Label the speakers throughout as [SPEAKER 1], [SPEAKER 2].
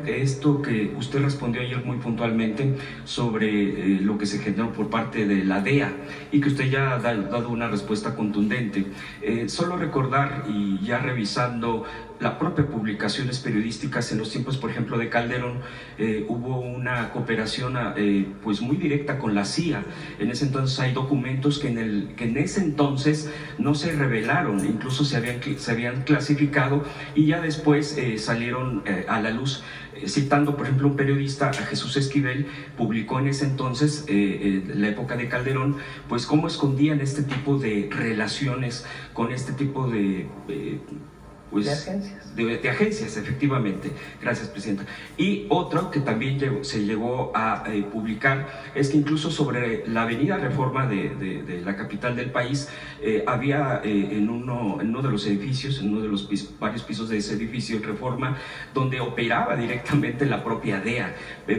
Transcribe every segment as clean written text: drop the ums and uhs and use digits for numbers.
[SPEAKER 1] esto que usted respondió ayer muy puntualmente sobre lo que se generó por parte de la DEA y que usted ya ha dado una respuesta contundente. Solo recordar, y ya revisando las propias publicaciones periodísticas en los tiempos, por ejemplo, de Calderón, hubo una cooperación pues muy directa con la CIA. En ese entonces hay documentos que en ese entonces no se revelaron, incluso se habían clasificado y ya después salieron a la luz. Citando, por ejemplo, un periodista, a Jesús Esquivel, publicó en ese entonces, la época de Calderón, pues cómo escondían este tipo de relaciones con este tipo de
[SPEAKER 2] pues, de agencias.
[SPEAKER 1] De agencias, efectivamente. Gracias, Presidenta. Y otro que también se llegó a publicar es que incluso sobre la avenida Reforma de la capital del país, había en uno de los edificios, en uno de los varios pisos de ese edificio Reforma, donde operaba directamente la propia DEA.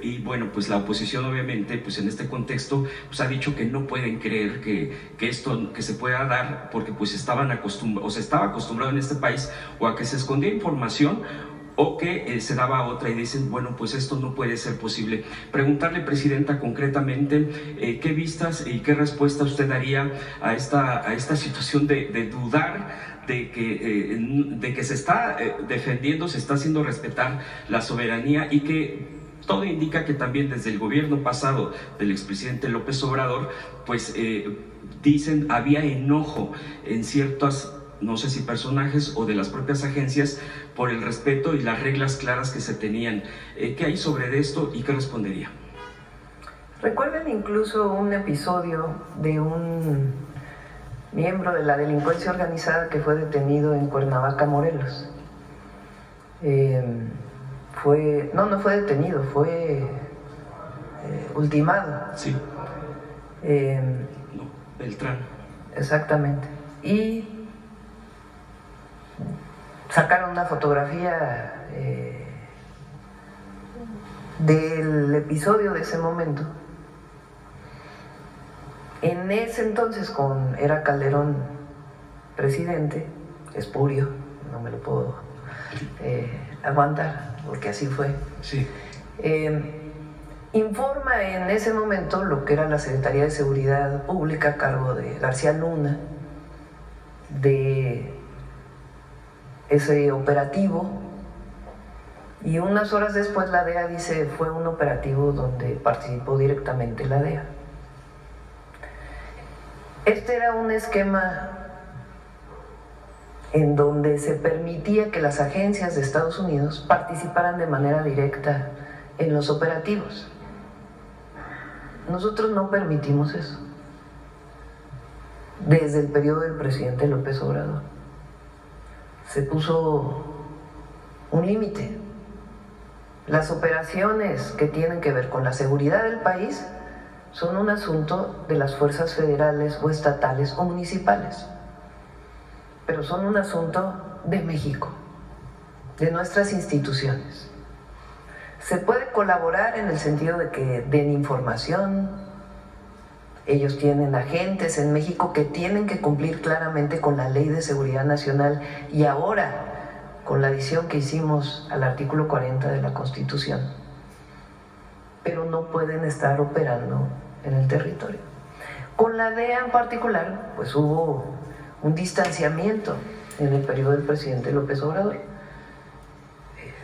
[SPEAKER 1] Y bueno, pues la oposición obviamente, pues en este contexto, pues ha dicho que no pueden creer que esto que se pueda dar, porque pues estaban acostumbrados, o se estaba acostumbrado en este país, o a que se escondía información o que se daba otra, y dicen, bueno, pues esto no puede ser posible. Preguntarle, Presidenta, concretamente, ¿qué vistas y qué respuesta usted daría a esta situación de dudar de que se está defendiendo, se está haciendo respetar la soberanía, y que todo indica que también desde el gobierno pasado del expresidente López Obrador, pues dicen, había enojo en ciertas, no sé si personajes o de las propias agencias, por el respeto y las reglas claras que se tenían? ¿Qué hay sobre esto y qué respondería?
[SPEAKER 2] Recuerden incluso un episodio de un miembro de la delincuencia organizada que fue detenido en Cuernavaca, Morelos. No fue detenido, fue ultimado.
[SPEAKER 1] Sí. Beltrán.
[SPEAKER 2] Exactamente. Y sacaron una fotografía del episodio de ese momento. En ese entonces, era Calderón presidente, espurio, no me lo puedo aguantar, porque así fue.
[SPEAKER 1] Sí.
[SPEAKER 2] Informa en ese momento lo que era la Secretaría de Seguridad Pública a cargo de García Luna, de ese operativo, y unas horas después la DEA dice fue un operativo donde participó directamente la DEA. Este era un esquema en donde se permitía que las agencias de Estados Unidos participaran de manera directa en los operativos. Nosotros no permitimos eso desde el periodo del presidente López Obrador. Se puso un límite. Las operaciones que tienen que ver con la seguridad del país son un asunto de las fuerzas federales o estatales o municipales, pero son un asunto de México, de nuestras instituciones. Se puede colaborar en el sentido de que den información. Ellos tienen agentes en México que tienen que cumplir claramente con la Ley de Seguridad Nacional, y ahora con la adición que hicimos al artículo 40 de la Constitución, pero no pueden estar operando en el territorio. Con la DEA en particular, pues hubo un distanciamiento en el periodo del presidente López Obrador.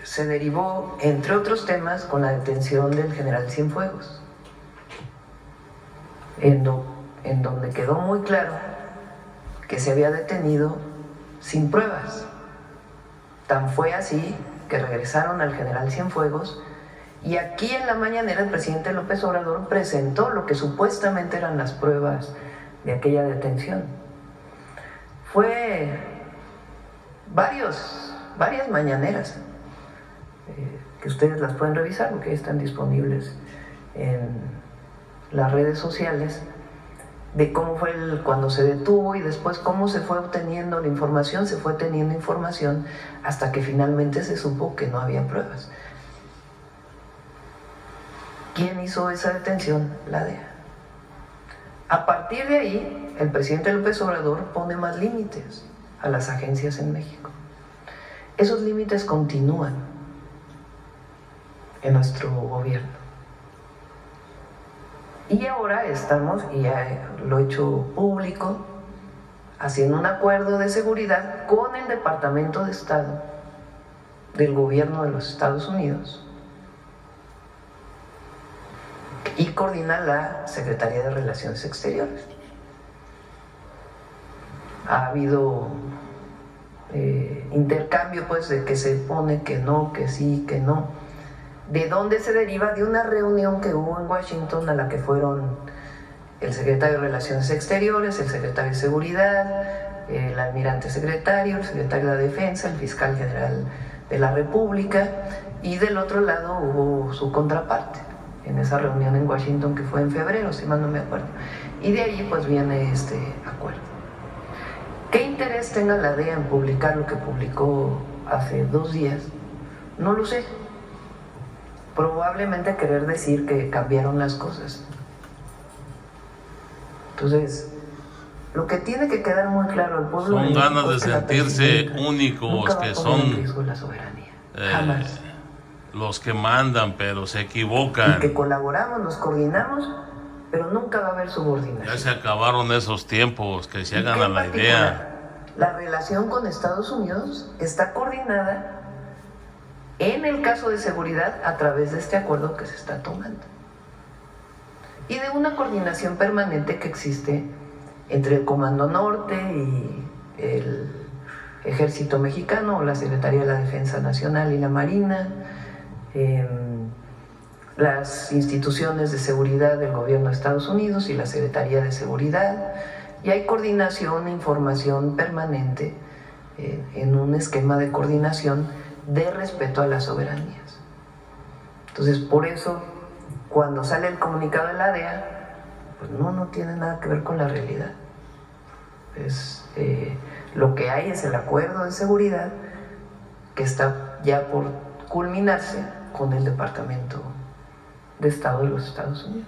[SPEAKER 2] Se derivó, entre otros temas, con la detención del general Cienfuegos, en donde quedó muy claro que se había detenido sin pruebas. Tan fue así que regresaron al general Cienfuegos, y aquí en la mañanera el presidente López Obrador presentó lo que supuestamente eran las pruebas de aquella detención. Fue varias mañaneras, que ustedes las pueden revisar porque están disponibles en las redes sociales, de cómo fue cuando se detuvo y después cómo se fue obteniendo la información, se fue teniendo información hasta que finalmente se supo que no había pruebas. ¿Quién hizo esa detención? La DEA. A partir de ahí, el presidente López Obrador pone más límites a las agencias en México. Esos límites continúan. en nuestro gobierno. Y ahora estamos, y ya lo he hecho público, haciendo un acuerdo de seguridad con el Departamento de Estado del Gobierno de los Estados Unidos y coordina la Secretaría de Relaciones Exteriores. Ha habido intercambio, pues, de que se pone que no, que sí, que no. ¿De dónde se deriva? De una reunión que hubo en Washington a la que fueron el secretario de Relaciones Exteriores, el secretario de Seguridad, el almirante secretario, el secretario de la Defensa, el fiscal general de la República, y del otro lado hubo su contraparte en esa reunión en Washington que fue en febrero, si mal no me acuerdo. Y de ahí pues viene este acuerdo. ¿Qué interés tenga la DEA en publicar lo que publicó hace 2 días? No lo sé. Probablemente querer decir que cambiaron las cosas. Entonces, lo que tiene que quedar muy claro al pueblo
[SPEAKER 3] son ganas de
[SPEAKER 2] es que
[SPEAKER 3] sentirse únicos, que son
[SPEAKER 2] la soberanía. Jamás.
[SPEAKER 3] los que mandan, pero se equivocan.
[SPEAKER 2] Y que colaboramos, nos coordinamos, pero nunca va a haber subordinación.
[SPEAKER 3] Ya se acabaron esos tiempos, que se hagan a la idea.
[SPEAKER 2] La relación con Estados Unidos está coordinada en el caso de seguridad a través de este acuerdo que se está tomando y de una coordinación permanente que existe entre el Comando Norte y el Ejército Mexicano, o la Secretaría de la Defensa Nacional y la Marina, las instituciones de seguridad del gobierno de Estados Unidos y la Secretaría de Seguridad, y hay coordinación e información permanente en un esquema de coordinación de respeto a las soberanías. Entonces, por eso, cuando sale el comunicado de la DEA, pues no tiene nada que ver con la realidad. Lo que hay es el acuerdo de seguridad que está ya por culminarse con el Departamento de Estado de los Estados Unidos.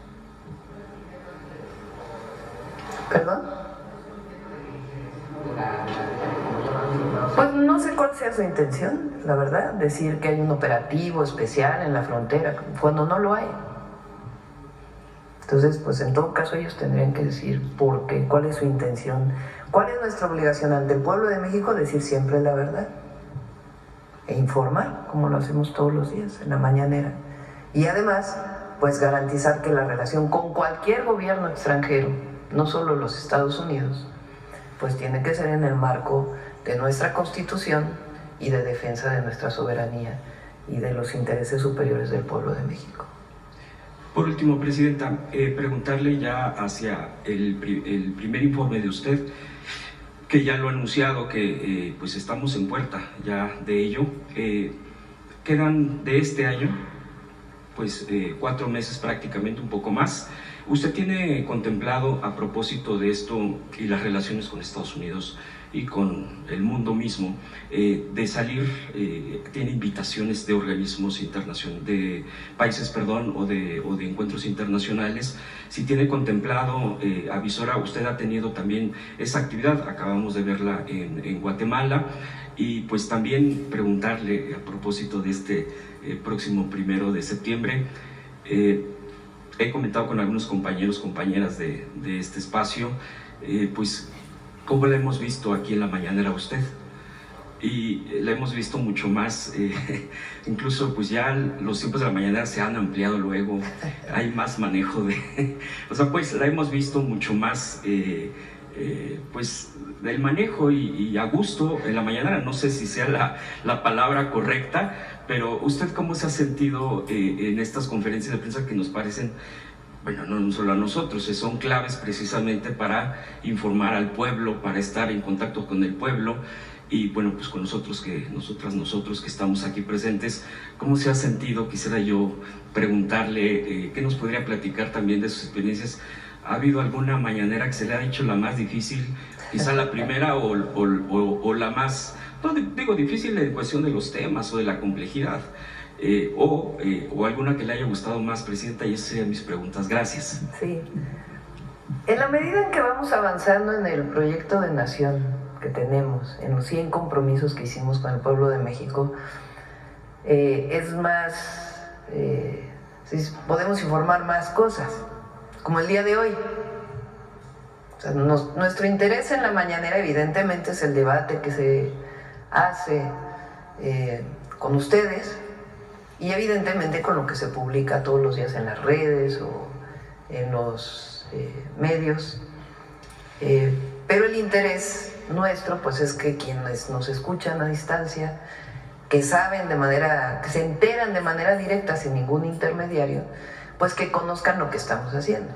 [SPEAKER 2] ¿Perdón? Pues no sé cuál sea su intención, la verdad, decir que hay un operativo especial en la frontera, cuando no lo hay. Entonces, pues en todo caso ellos tendrían que decir por qué, cuál es su intención, cuál es nuestra obligación ante el pueblo de México, decir siempre la verdad e informar, como lo hacemos todos los días en la mañanera. Y además, pues garantizar que la relación con cualquier gobierno extranjero, no solo los Estados Unidos, pues tiene que ser en el marco de nuestra Constitución y de defensa de nuestra soberanía y de los intereses superiores del pueblo de México.
[SPEAKER 1] Por último, Presidenta, preguntarle ya hacia el primer informe de usted, que ya lo ha anunciado, que pues estamos en puerta ya de ello. Quedan de este año pues 4 meses prácticamente, un poco más. ¿Usted tiene contemplado, a propósito de esto y las relaciones con Estados Unidos y con el mundo mismo, de salir, tiene invitaciones de organismos internacionales, de países, o de encuentros internacionales? Si tiene contemplado, avisora, usted ha tenido también esa actividad, acabamos de verla en Guatemala, y pues también preguntarle, a propósito de este próximo 1 de septiembre, he comentado con algunos compañeros, compañeras de este espacio, pues cómo la hemos visto aquí en la mañanera usted, y la hemos visto mucho más, incluso pues ya los tiempos de la mañanera se han ampliado luego, hay más manejo de, o sea, pues la hemos visto mucho más, pues del manejo y a gusto en la mañanera. No sé si sea la palabra correcta, pero ¿usted cómo se ha sentido en estas conferencias de prensa que nos parecen, bueno, no solo a nosotros, son claves precisamente para informar al pueblo, para estar en contacto con el pueblo? Y bueno, pues con nosotros que estamos aquí presentes, ¿cómo se ha sentido? Quisiera yo preguntarle, ¿qué nos podría platicar también de sus experiencias? ¿Ha habido alguna mañanera que se le ha hecho la más difícil, quizá la primera o la más, no digo difícil en cuestión de los temas o de la complejidad, o alguna que le haya gustado más, Presidenta? Y esas serían mis preguntas. Gracias.
[SPEAKER 2] Sí. En la medida en que vamos avanzando en el proyecto de nación que tenemos, en los 100 compromisos que hicimos con el pueblo de México, es más Sí, podemos informar más cosas, como el día de hoy. O sea, nuestro interés en la mañanera evidentemente es el debate que se hace con ustedes y evidentemente con lo que se publica todos los días en las redes o en los medios. Pero el interés nuestro pues es que quienes nos escuchan a distancia, que saben que se enteran de manera directa sin ningún intermediario, pues que conozcan lo que estamos haciendo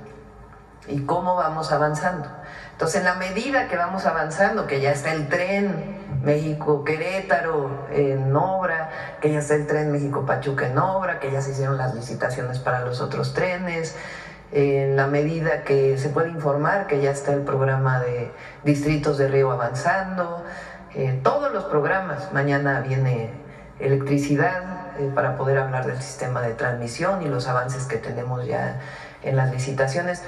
[SPEAKER 2] y cómo vamos avanzando. Entonces, en la medida que vamos avanzando, que ya está el tren México-Querétaro en obra, que ya está el tren México-Pachuca en obra, que ya se hicieron las licitaciones para los otros trenes, en la medida que se puede informar que ya está el programa de distritos de riego avanzando, todos los programas, mañana viene electricidad para poder hablar del sistema de transmisión y los avances que tenemos ya en las licitaciones,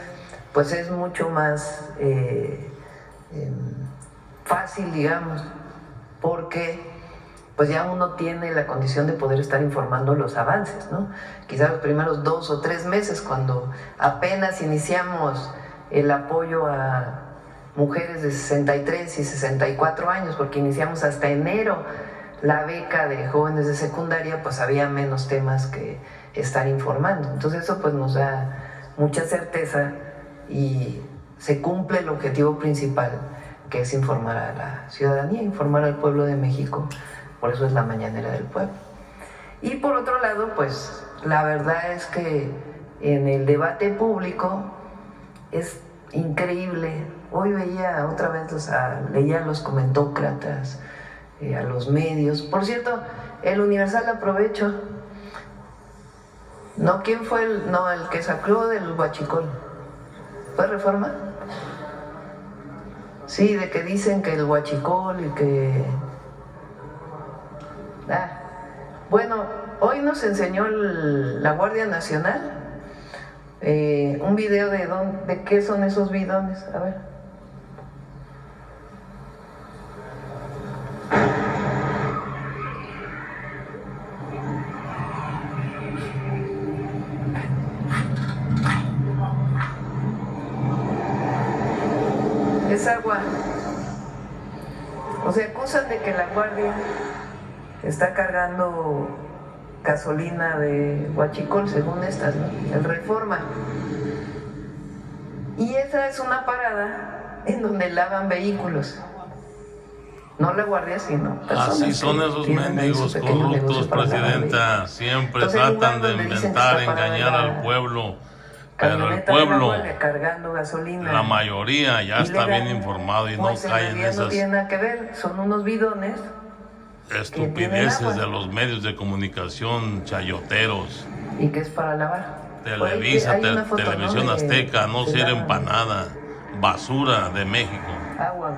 [SPEAKER 2] pues es mucho más fácil, digamos, porque pues ya uno tiene la condición de poder estar informando los avances, ¿no? Quizás los primeros 2 o 3 meses, cuando apenas iniciamos el apoyo a mujeres de 63 y 64 años, porque iniciamos hasta enero la beca de jóvenes de secundaria, pues había menos temas que estar informando. Entonces eso pues nos da mucha certeza y se cumple el objetivo principal, que es informar a la ciudadanía, informar al pueblo de México. Por eso es la mañanera del pueblo. Y por otro lado, pues la verdad es que en el debate público es increíble. Hoy veía otra vez, leía a los comentócratas, a los medios. Por cierto, el Universal, aprovecho. ¿No? ¿Quién fue el que sacó del huachicol? ¿Fue Reforma? Sí, de que dicen que el huachicol y que... Bueno, hoy nos enseñó la Guardia Nacional un video de qué son esos bidones. A ver. Es agua. O sea, acusan de que la Guardia está cargando gasolina de huachicol, según estas, ¿no? El Reforma. Y esa es una parada en donde lavan vehículos. No la Guardia, sino personas.
[SPEAKER 3] Así son esos mendigos corruptos, presidenta. Siempre tratan de inventar, engañar al pueblo. Pero el pueblo,
[SPEAKER 2] cargando gasolina,
[SPEAKER 3] la mayoría ya está bien informado y no cae en esas...
[SPEAKER 2] No tiene nada que ver, son unos bidones...
[SPEAKER 3] estupideces de los medios de comunicación chayoteros.
[SPEAKER 2] ¿Y qué es para lavar?
[SPEAKER 3] Televisa, Televisión Azteca, no sirven para nada. Basura de México.
[SPEAKER 2] Agua.